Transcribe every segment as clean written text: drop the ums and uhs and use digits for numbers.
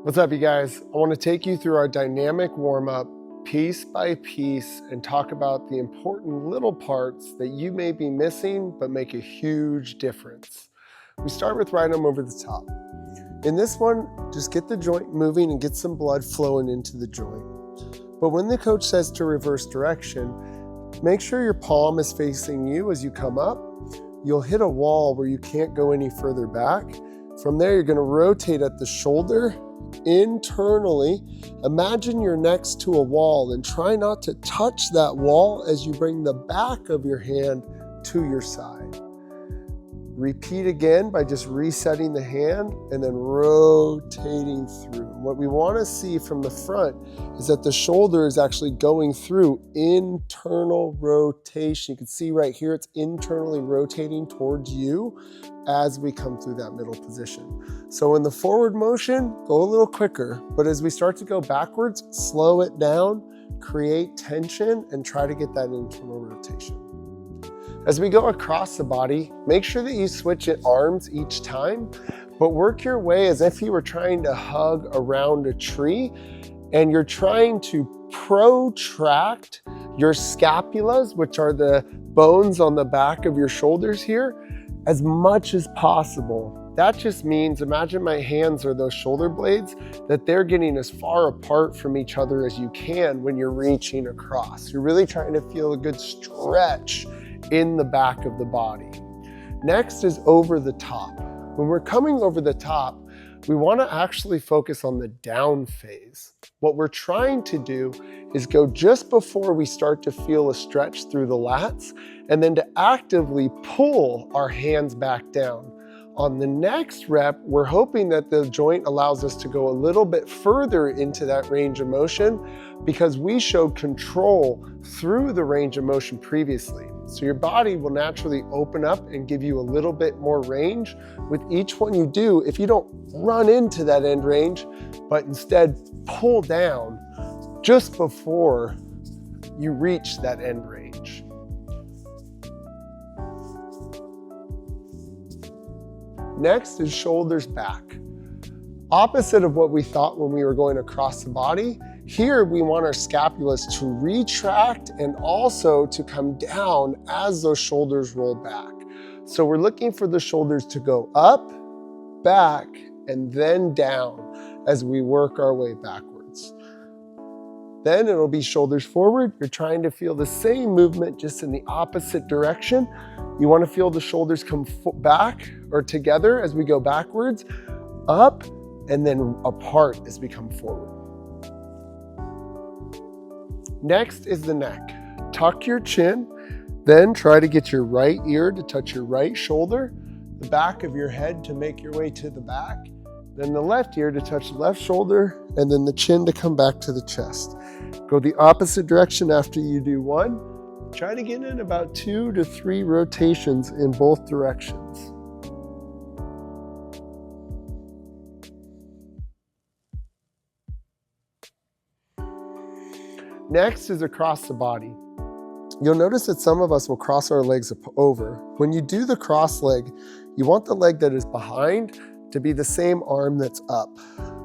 What's up, you guys? I want to take you through our dynamic warm-up piece by piece and talk about the important little parts that you may be missing but make a huge difference. We start with right arm over the top. In this one, just get the joint moving and get some blood flowing into the joint. But when the coach says to reverse direction, make sure your palm is facing you as you come up. You'll hit a wall where you can't go any further back. From there, you're going to rotate at the shoulder internally. Imagine you're next to a wall and try not to touch that wall as you bring the back of your hand to your side. Repeat again by just resetting the hand and then rotating through. What we want to see from the front is that the shoulder is actually going through internal rotation. You can see right here, it's internally rotating towards you as we come through that middle position. So in the forward motion, go a little quicker, but as we start to go backwards, slow it down, create tension, and try to get that internal rotation. As we go across the body, make sure that you switch at arms each time, but work your way as if you were trying to hug around a tree and you're trying to protract your scapulas, which are the bones on the back of your shoulders here, as much as possible. That just means, imagine my hands are those shoulder blades, that they're getting as far apart from each other as you can when you're reaching across. You're really trying to feel a good stretch in the back of the body. Next is over the top. When we're coming over the top, we want to actually focus on the down phase. What we're trying to do is go just before we start to feel a stretch through the lats, and then to actively pull our hands back down. On the next rep, we're hoping that the joint allows us to go a little bit further into that range of motion because we showed control through the range of motion previously. So your body will naturally open up and give you a little bit more range with each one you do if you don't run into that end range, but instead pull down just before you reach that end range. Next is shoulders back. Opposite of what we thought when we were going across the body, here we want our scapulas to retract and also to come down as those shoulders roll back. So we're looking for the shoulders to go up, back, and then down as we work our way backwards. Then it'll be shoulders forward. You're trying to feel the same movement just in the opposite direction. You want to feel the shoulders come back or together as we go backwards, up, and then apart as we come forward. Next is the neck. Tuck your chin, then try to get your right ear to touch your right shoulder, the back of your head to make your way to the back, then the left ear to touch the left shoulder, and then the chin to come back to the chest. Go the opposite direction after you do one. Try to get in about 2 to 3 rotations in both directions. Next is across the body. You'll notice that some of us will cross our legs over. When you do the cross leg, you want the leg that is behind to be the same arm that's up.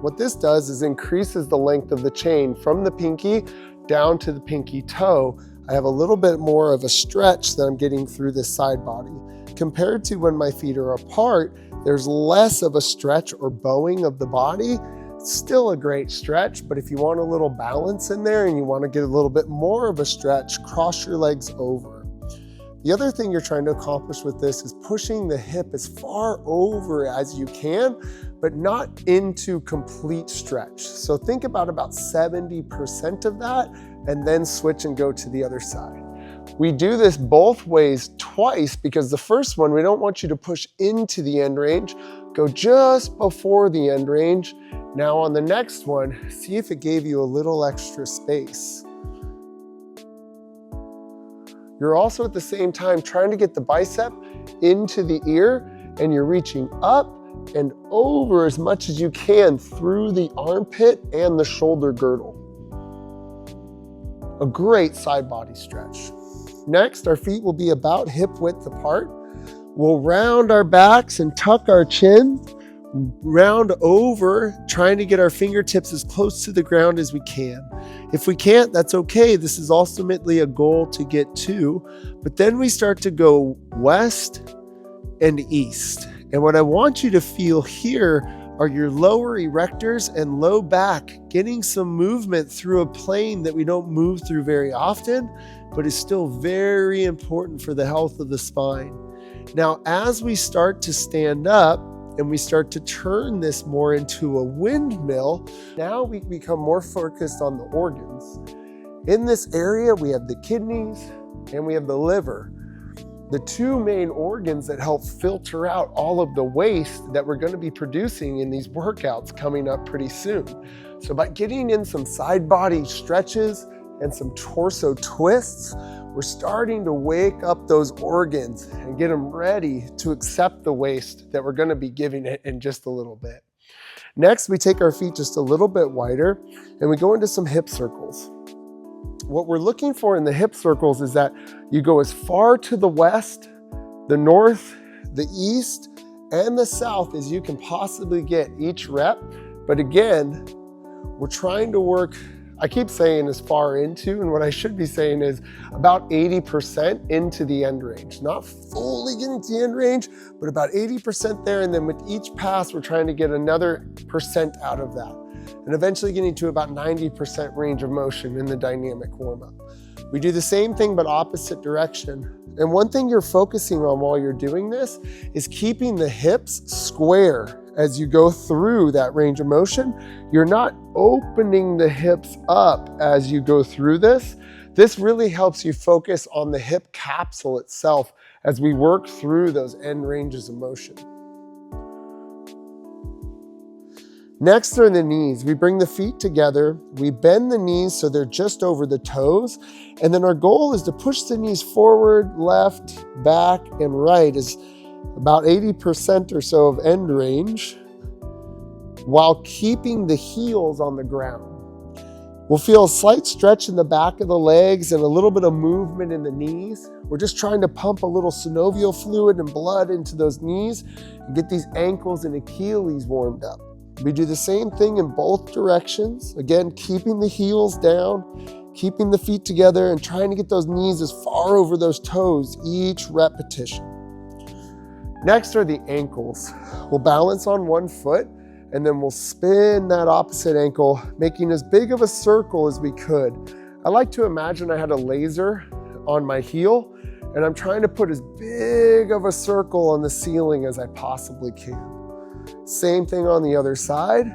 What this does is increases the length of the chain from the pinky down to the pinky toe. I have a little bit more of a stretch that I'm getting through this side body. Compared to when my feet are apart, there's less of a stretch or bowing of the body. Still a great stretch, but if you want a little balance in there and you want to get a little bit more of a stretch, cross your legs over. The other thing you're trying to accomplish with this is pushing the hip as far over as you can, but not into complete stretch. So think about 70% of that and then switch and go to the other side. We do this both ways twice because the first one, we don't want you to push into the end range. Go just before the end range. Now on the next one, see if it gave you a little extra space. You're also at the same time trying to get the bicep into the ear, and you're reaching up and over as much as you can through the armpit and the shoulder girdle. A great side body stretch. Next, our feet will be about hip width apart. We'll round our backs and tuck our chin. round over, trying to get our fingertips as close to the ground as we can. If we can't, that's okay. This is ultimately a goal to get to. But then we start to go west and east. And what I want you to feel here are your lower erectors and low back getting some movement through a plane that we don't move through very often, but is still very important for the health of the spine. Now, as we start to stand up and we start to turn this more into a windmill, now we become more focused on the organs. In this area, we have the kidneys and we have the liver. The two main organs that help filter out all of the waste that we're going to be producing in these workouts coming up pretty soon. So by getting in some side body stretches and some torso twists, we're starting to wake up those organs and get them ready to accept the waste that we're going to be giving it in just a little bit. Next, we take our feet just a little bit wider and we go into some hip circles. What we're looking for in the hip circles is that you go as far to the west, the north, the east, and the south as you can possibly get each rep. But again, we're trying to work, I keep saying as far into, and what I should be saying is about 80% into the end range. Not fully getting to the end range, but about 80% there. And then with each pass, we're trying to get another percent out of that. And eventually getting to about 90% range of motion in the dynamic warm-up. We do the same thing, but opposite direction. And one thing you're focusing on while you're doing this is keeping the hips square as you go through that range of motion. You're not opening the hips up as you go through this. This really helps you focus on the hip capsule itself as we work through those end ranges of motion. Next are the knees. We bring the feet together, we bend the knees so they're just over the toes, and then our goal is to push the knees forward, left, back, and right is about 80% or so of end range, while keeping the heels on the ground. We'll feel a slight stretch in the back of the legs and a little bit of movement in the knees. We're just trying to pump a little synovial fluid and blood into those knees and get these ankles and Achilles warmed up. We do the same thing in both directions. Again, keeping the heels down, keeping the feet together, and trying to get those knees as far over those toes each repetition. Next are the ankles. We'll balance on one foot, and then we'll spin that opposite ankle, making as big of a circle as we could. I like to imagine I had a laser on my heel, and I'm trying to put as big of a circle on the ceiling as I possibly can. Same thing on the other side.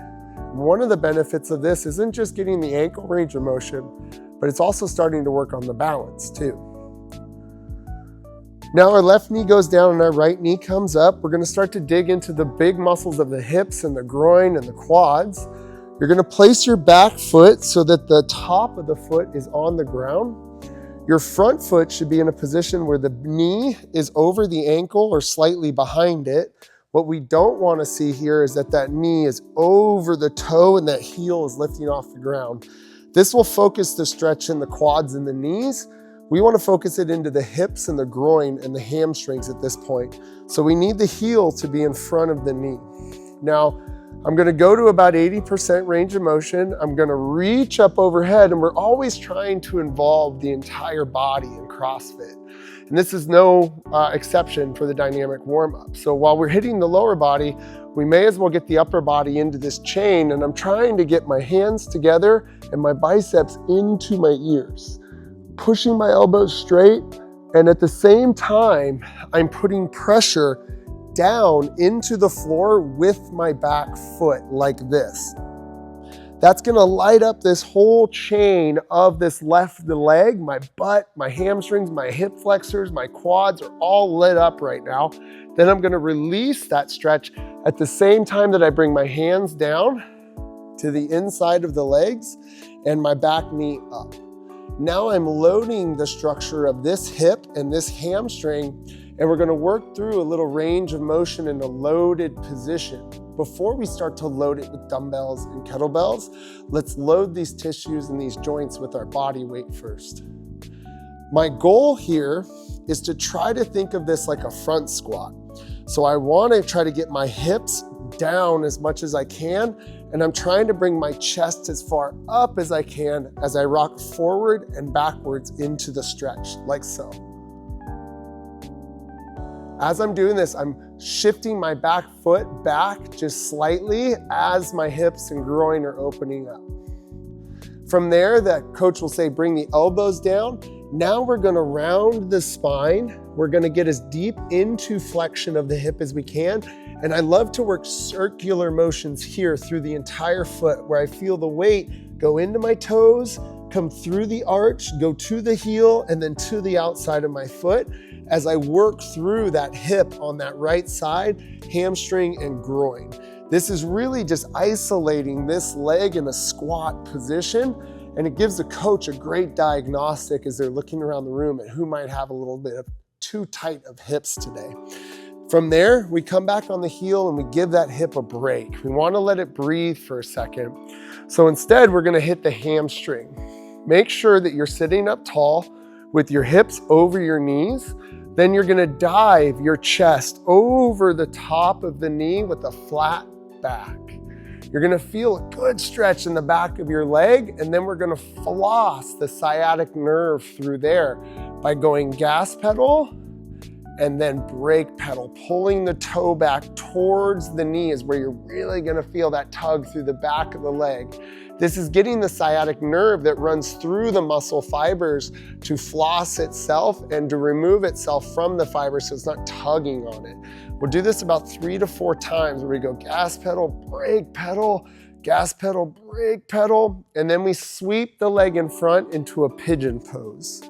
One of the benefits of this isn't just getting the ankle range of motion, but it's also starting to work on the balance too. Now our left knee goes down and our right knee comes up. We're going to start to dig into the big muscles of the hips and the groin and the quads. You're going to place your back foot so that the top of the foot is on the ground. Your front foot should be in a position where the knee is over the ankle or slightly behind it. What we don't want to see here is that knee is over the toe and that heel is lifting off the ground. This will focus the stretch in the quads and the knees. We want to focus it into the hips and the groin and the hamstrings at this point. So we need the heel to be in front of the knee. Now, I'm going to go to about 80% range of motion. I'm going to reach up overhead, and we're always trying to involve the entire body in CrossFit. And this is no exception for the dynamic warm-up. So while we're hitting the lower body, we may as well get the upper body into this chain, and I'm trying to get my hands together and my biceps into my ears, pushing my elbows straight, and at the same time, I'm putting pressure down into the floor with my back foot like this. That's gonna light up this whole chain of this left leg, my butt, my hamstrings, my hip flexors, my quads are all lit up right now. Then I'm gonna release that stretch at the same time that I bring my hands down to the inside of the legs and my back knee up. Now I'm loading the structure of this hip and this hamstring, and we're gonna work through a little range of motion in a loaded position. Before we start to load it with dumbbells and kettlebells, let's load these tissues and these joints with our body weight first. My goal here is to try to think of this like a front squat. So I wanna try to get my hips down as much as I can, and I'm trying to bring my chest as far up as I can as I rock forward and backwards into the stretch, like so. As I'm doing this, I'm shifting my back foot back just slightly as my hips and groin are opening up. From there, the coach will say, bring the elbows down. Now we're gonna round the spine. We're gonna get as deep into flexion of the hip as we can. And I love to work circular motions here through the entire foot, where I feel the weight go into my toes, come through the arch, go to the heel, and then to the outside of my foot as I work through that hip on that right side, hamstring and groin. This is really just isolating this leg in a squat position, and it gives the coach a great diagnostic as they're looking around the room at who might have a little bit of too tight of hips today. From there, we come back on the heel and we give that hip a break. We want to let it breathe for a second. So instead, we're going to hit the hamstring. Make sure that you're sitting up tall with your hips over your knees. Then you're going to dive your chest over the top of the knee with a flat back. You're going to feel a good stretch in the back of your leg, and then we're going to floss the sciatic nerve through there by going gas pedal and then brake pedal. Pulling the toe back towards the knee is where you're really going to feel that tug through the back of the leg. This is getting the sciatic nerve that runs through the muscle fibers to floss itself and to remove itself from the fiber so it's not tugging on it. We'll do this about 3 to 4 times where we go gas pedal, brake pedal, gas pedal, brake pedal, and then we sweep the leg in front into a pigeon pose.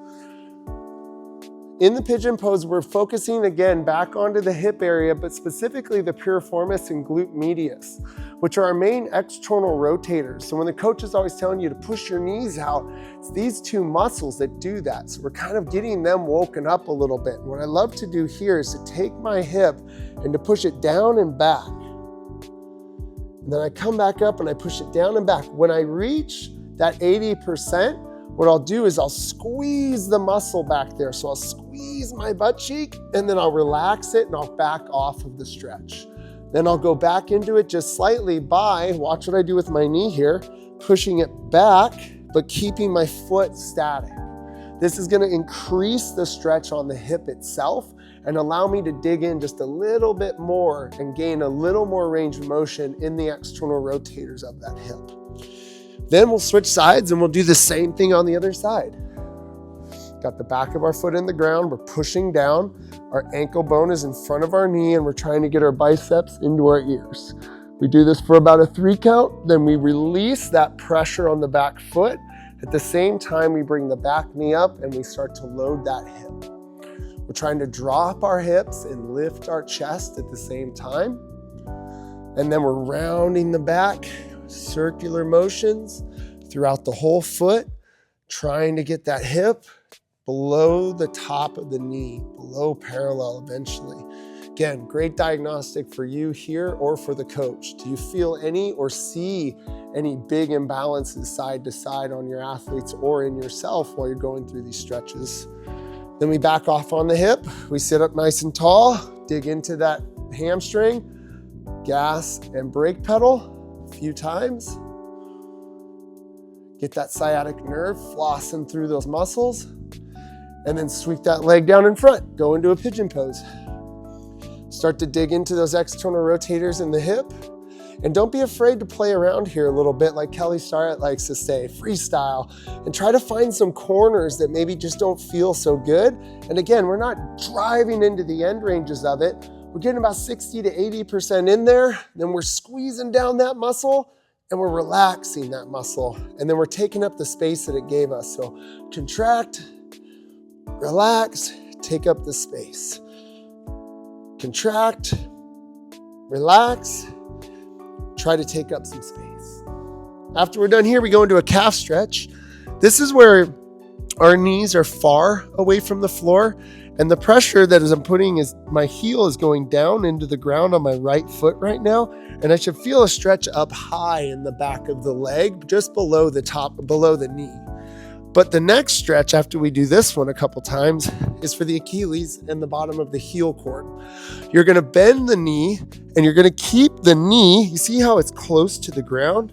In the pigeon pose, we're focusing again back onto the hip area, but specifically the piriformis and glute medius, which are our main external rotators. So when the coach is always telling you to push your knees out, it's these two muscles that do that. So we're kind of getting them woken up a little bit. And what I love to do here is to take my hip and to push it down and back. And then I come back up and I push it down and back. When I reach that 80%, what I'll do is I'll squeeze the muscle back there. So I'll squeeze my butt cheek and then I'll relax it and I'll back off of the stretch. Then I'll go back into it just slightly by, watch what I do with my knee here, pushing it back, but keeping my foot static. This is gonna increase the stretch on the hip itself and allow me to dig in just a little bit more and gain a little more range of motion in the external rotators of that hip. Then we'll switch sides and we'll do the same thing on the other side. Got the back of our foot in the ground, we're pushing down, our ankle bone is in front of our knee and we're trying to get our biceps into our ears. We do this for about a 3 count, then we release that pressure on the back foot. At the same time, we bring the back knee up and we start to load that hip. We're trying to drop our hips and lift our chest at the same time. And then we're rounding the back, circular motions throughout the whole foot, trying to get that hip below the top of the knee, below parallel eventually. Again, great diagnostic for you here or for the coach. Do you feel any or see any big imbalances side to side on your athletes or in yourself while you're going through these stretches? Then we back off on the hip. We sit up nice and tall, dig into that hamstring, gas and brake pedal a few times. Get that sciatic nerve flossing through those muscles, and then sweep that leg down in front. Go into a pigeon pose. Start to dig into those external rotators in the hip. And don't be afraid to play around here a little bit, like Kelly Starrett likes to say, freestyle, and try to find some corners that maybe just don't feel so good. And again, we're not driving into the end ranges of it. We're getting about 60 to 80% in there. Then we're squeezing down that muscle and we're relaxing that muscle. And then we're taking up the space that it gave us. So contract, relax, take up the space. Contract, relax, try to take up some space. After we're done here, we go into a calf stretch. This is where our knees are far away from the floor, and the pressure that I'm putting is my heel is going down into the ground on my right foot right now, and I should feel a stretch up high in the back of the leg, just below the top, below the knee. But the next stretch after we do this one a couple times is for the Achilles and the bottom of the heel cord. You're going to bend the knee and you're going to keep the knee, you see how it's close to the ground?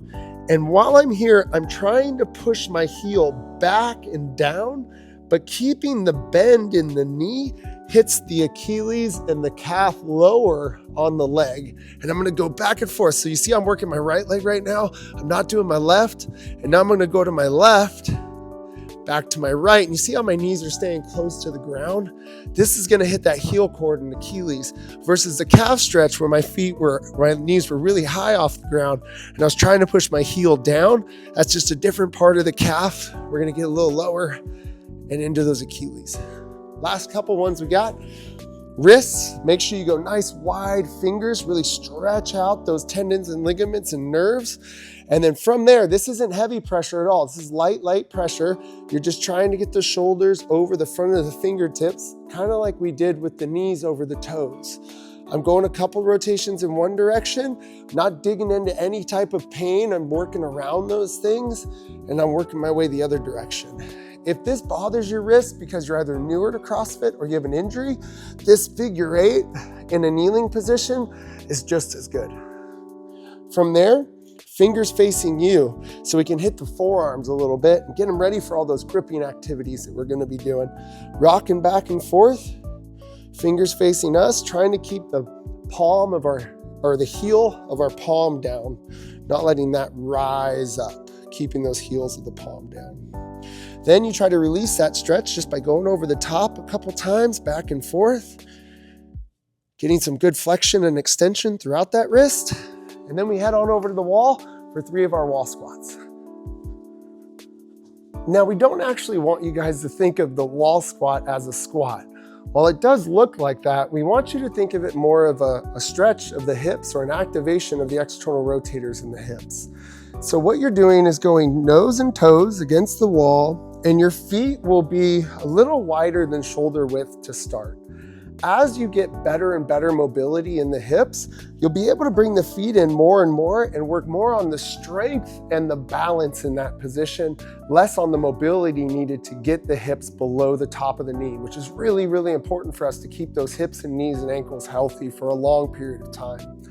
And while I'm here, I'm trying to push my heel back and down, but keeping the bend in the knee hits the Achilles and the calf lower on the leg. And I'm going to go back and forth. So you see I'm working my right leg right now. I'm not doing my left. And now I'm going to go to my left, back to my right. And you see how my knees are staying close to the ground? This is going to hit that heel cord and Achilles versus the calf stretch where my knees were really high off the ground and I was trying to push my heel down. That's just a different part of the calf. We're going to get a little lower and into those Achilles. Last couple ones we got. Wrists, make sure you go nice wide fingers, really stretch out those tendons and ligaments and nerves. And then from there, this isn't heavy pressure at all. This is light pressure. You're just trying to get the shoulders over the front of the fingertips, kind of like we did with the knees over the toes. I'm going a couple rotations in one direction, not digging into any type of pain. I'm working around those things and I'm working my way the other direction. If this bothers your wrist because you're either newer to CrossFit or you have an injury, this figure 8 in a kneeling position is just as good. From there, fingers facing you so we can hit the forearms a little bit and get them ready for all those gripping activities that we're going to be doing. Rocking back and forth, fingers facing us, trying to keep the palm of the heel of our palm down, not letting that rise up, keeping those heels of the palm down. Then you try to release that stretch just by going over the top a couple times, back and forth, getting some good flexion and extension throughout that wrist. And then we head on over to the wall for 3 of our wall squats. Now, we don't actually want you guys to think of the wall squat as a squat. While it does look like that, we want you to think of it more of a stretch of the hips or an activation of the external rotators in the hips. So what you're doing is going nose and toes against the wall, and your feet will be a little wider than shoulder width to start. As you get better and better mobility in the hips, you'll be able to bring the feet in more and more and work more on the strength and the balance in that position, less on the mobility needed to get the hips below the top of the knee, which is really, really important for us to keep those hips and knees and ankles healthy for a long period of time.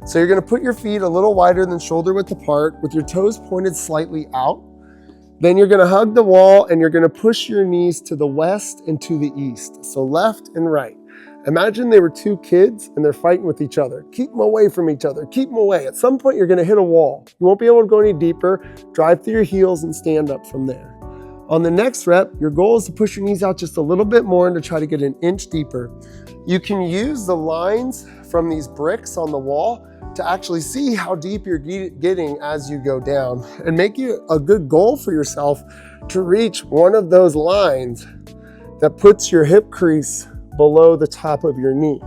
So you're gonna put your feet a little wider than shoulder width apart with your toes pointed slightly out. Then you're gonna hug the wall and you're gonna push your knees to the west and to the east. So left and right. Imagine they were 2 kids and they're fighting with each other. Keep them away from each other, keep them away. At some point you're gonna hit a wall. You won't be able to go any deeper. Drive through your heels and stand up from there. On the next rep, your goal is to push your knees out just a little bit more and to try to get an inch deeper. You can use the lines from these bricks on the wall to actually see how deep you're getting as you go down and make it a good goal for yourself to reach one of those lines that puts your hip crease below the top of your knee.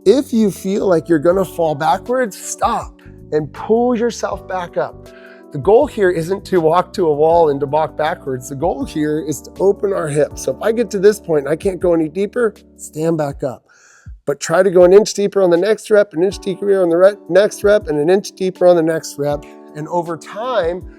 If you feel like you're gonna fall backwards, stop and pull yourself back up. The goal here isn't to walk to a wall and to walk backwards. The goal here is to open our hips. So if I get to this point and I can't go any deeper, stand back up. But try to go an inch deeper on the next rep, an inch deeper on the next rep, and an inch deeper on the next rep. And over time,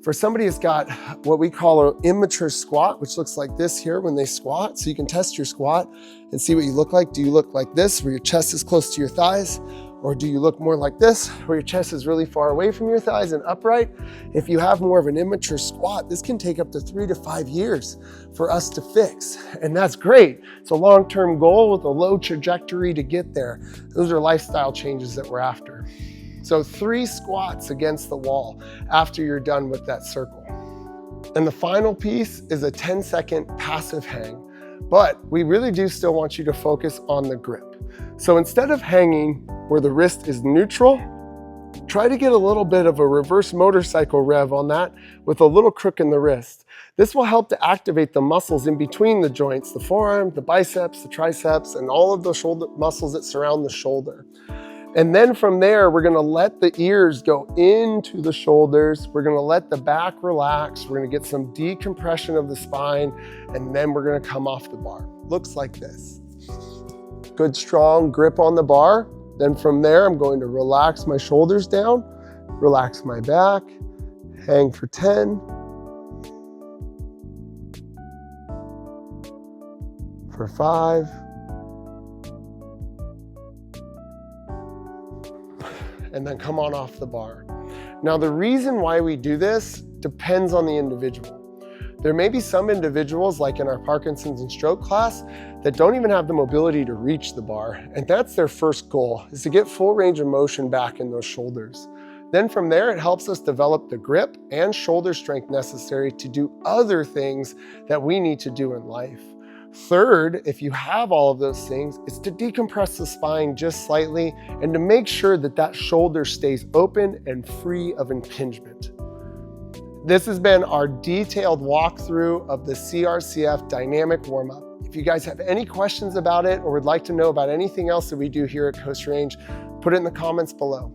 for somebody who's got what we call an immature squat, which looks like this here when they squat, so you can test your squat and see what you look like. Do you look like this, where your chest is close to your thighs? Or do you look more like this, where your chest is really far away from your thighs and upright? If you have more of an immature squat, this can take up to 3 to 5 years for us to fix. And that's great. It's a long-term goal with a low trajectory to get there. Those are lifestyle changes that we're after. So 3 squats against the wall after you're done with that circle. And the final piece is a 10-second passive hang. But we really do still want you to focus on the grip. So instead of hanging where the wrist is neutral, try to get a little bit of a reverse motorcycle rev on that with a little crook in the wrist. This will help to activate the muscles in between the joints, the forearm, the biceps, the triceps, and all of the shoulder muscles that surround the shoulder. And then from there, we're gonna let the ears go into the shoulders. We're gonna let the back relax. We're gonna get some decompression of the spine, and then we're gonna come off the bar. Looks like this. Good strong grip on the bar. Then from there, I'm going to relax my shoulders down, relax my back, hang for 10, for 5. And then come on off the bar. Now, the reason why we do this depends on the individual. There may be some individuals, like in our Parkinson's and stroke class, that don't even have the mobility to reach the bar. And that's their first goal, is to get full range of motion back in those shoulders. Then from there, it helps us develop the grip and shoulder strength necessary to do other things that we need to do in life. Third, if you have all of those things, is to decompress the spine just slightly and to make sure that that shoulder stays open and free of impingement. This has been our detailed walkthrough of the CRCF Dynamic warm-up. If you guys have any questions about it or would like to know about anything else that we do here at Coast Range, put it in the comments below.